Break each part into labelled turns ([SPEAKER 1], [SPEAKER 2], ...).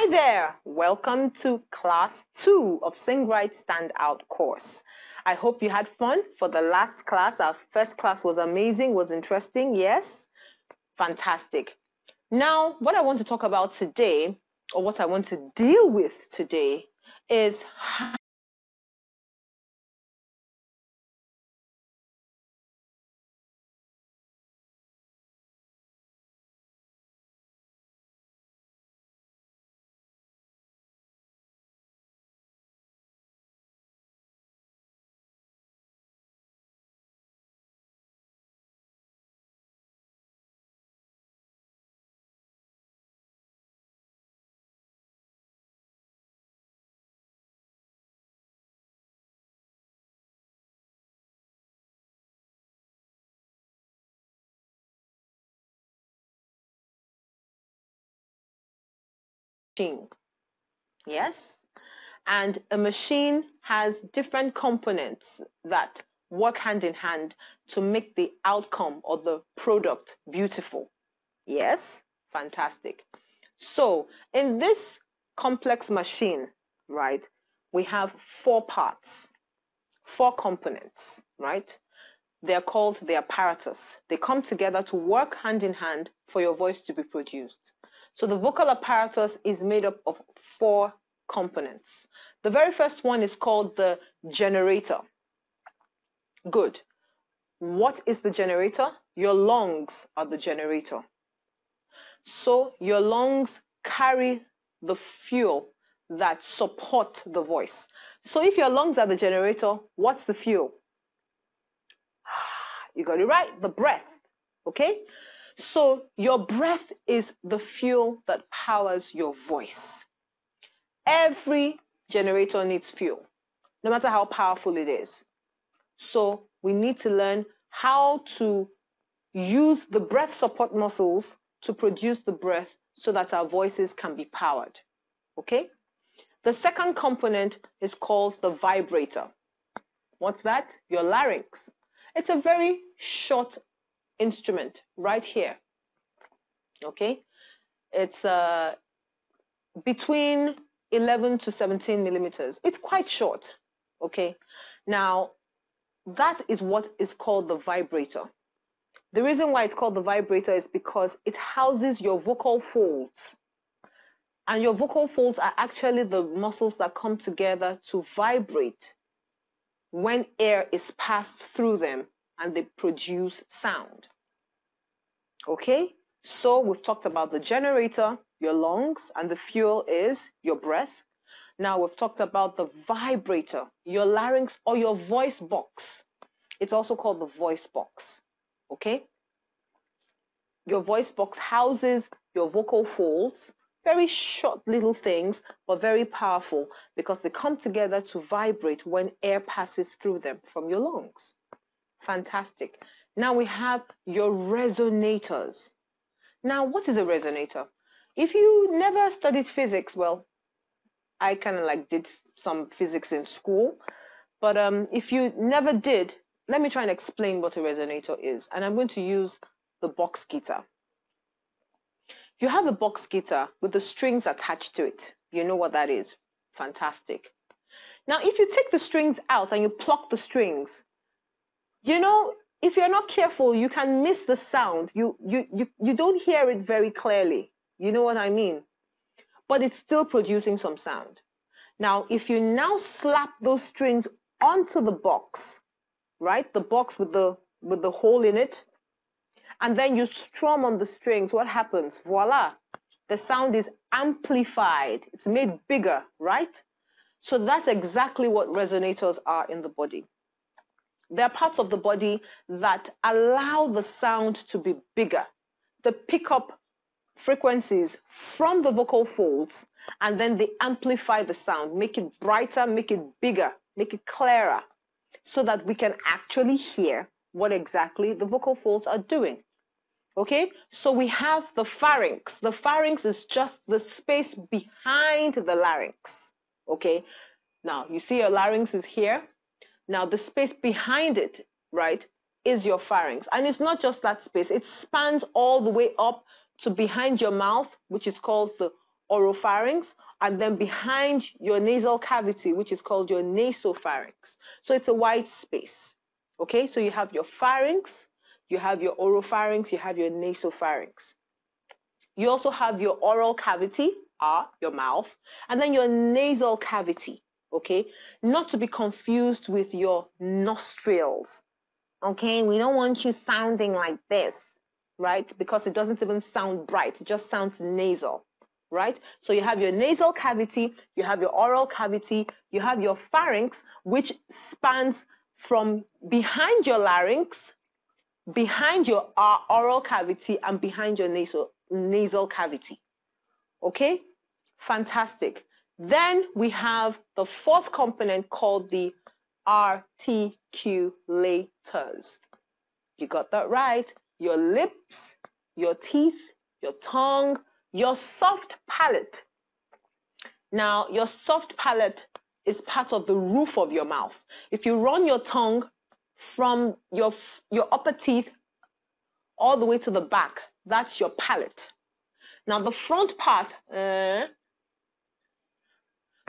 [SPEAKER 1] Hi there, welcome to class 2 of Sing Right Stand Out course. I hope you had fun for the last class. Our first class was amazing, was interesting, yes? Fantastic. Now, what I want to talk about today, or what I want to deal with today, is how machine, yes? And a machine has different components that work hand in hand to make the outcome or the product beautiful. Yes? Fantastic. So in this complex machine, right, we have 4 parts, 4 components, right? They're called the apparatus. They come together to work hand in hand for your voice to be produced. So the vocal apparatus is made up of 4 components. The very first one is called the generator. Good. What is the generator? Your lungs are the generator. So your lungs carry the fuel that supports the voice. So if your lungs are the generator, what's the fuel? You got it right, the breath, okay? So your breath is the fuel that powers your voice. Every generator needs fuel, no matter how powerful it is. So we need to learn how to use the breath support muscles to produce the breath so that our voices can be powered, okay? The second component is called the vibrator. What's that? Your larynx. It's a very short instrument right here, okay? It's between 11 to 17 millimeters. It's quite short, okay? Now, that is what is called the vibrator. The reason why it's called the vibrator is because it houses your vocal folds. And your vocal folds are actually the muscles that come together to vibrate when air is passed through them and they produce sound. Okay? So we've talked about the generator, your lungs, and the fuel is your breath. Now we've talked about the vibrator, your larynx or your voice box. It's also called the voice box. Okay? Your voice box houses your vocal folds, very short little things, but very powerful because they come together to vibrate when air passes through them from your lungs. Fantastic. Now we have your resonators. Now, what is a resonator? If you never studied physics, well, I kind of like did some physics in school, but if you never did, let me try and explain what a resonator is. And I'm going to use the box guitar. You have a box guitar with the strings attached to it. You know what that is. Fantastic. Now, if you take the strings out and you pluck the strings, you know, if you're not careful, you can miss the sound. You don't hear it very clearly. You know what I mean? But it's still producing some sound. Now, if you now slap those strings onto the box, right? The box with the hole in it, and then you strum on the strings, what happens? Voila, the sound is amplified. It's made bigger, right? So that's exactly what resonators are in the body. There are parts of the body that allow the sound to be bigger, to pick up frequencies from the vocal folds, and then they amplify the sound, make it brighter, make it bigger, make it clearer, so that we can actually hear what exactly the vocal folds are doing. Okay, so we have the pharynx. The pharynx is just the space behind the larynx. Okay, now you see your larynx is here. Now the space behind it, right, is your pharynx. And it's not just that space. It spans all the way up to behind your mouth, which is called the oropharynx, and then behind your nasal cavity, which is called your nasopharynx. So it's a wide space. Okay, so you have your pharynx, you have your oropharynx, you have your nasopharynx. You also have your oral cavity, your mouth, and then your nasal cavity. Okay, not to be confused with your nostrils. Okay, we don't want you sounding like this, right? Because it doesn't even sound bright, it just sounds nasal, right? So you have your nasal cavity, you have your oral cavity, you have your pharynx, which spans from behind your larynx, behind your oral cavity, and behind your nasal cavity. Okay, fantastic. Then we have the fourth component called the articulators. You got that right. Your lips, your teeth, your tongue, your soft palate. Now, your soft palate is part of the roof of your mouth. If you run your tongue from your upper teeth all the way to the back, that's your palate. Now, the front part,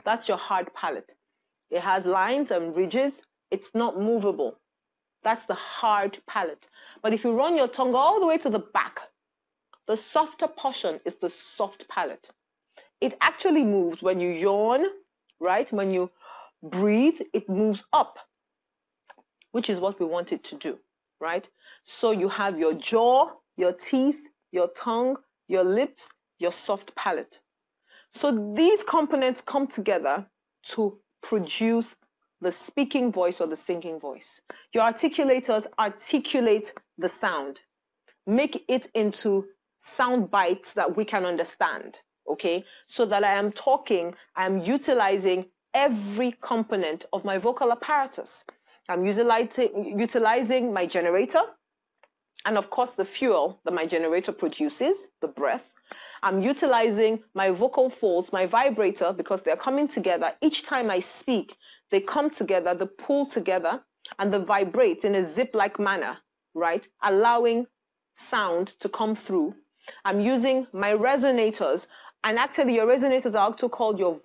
[SPEAKER 1] that's your hard palate. It has lines and ridges. It's not movable. That's the hard palate. But if you run your tongue all the way to the back, the softer portion is the soft palate. It actually moves when you yawn, right? When you breathe, it moves up, which is what we want it to do, right? So you have your jaw, your teeth, your tongue, your lips, your soft palate. So these components come together to produce the speaking voice or the singing voice. Your articulators articulate the sound, make it into sound bites that we can understand, okay? So that I am talking, I am utilizing every component of my vocal apparatus. I'm utilizing my generator, and of course the fuel that my generator produces, the breath. I'm utilizing my vocal folds, my vibrator, because they're coming together. Each time I speak, they come together, they pull together, and they vibrate in a zip-like manner, right? Allowing sound to come through. I'm using my resonators, and actually your resonators are also called your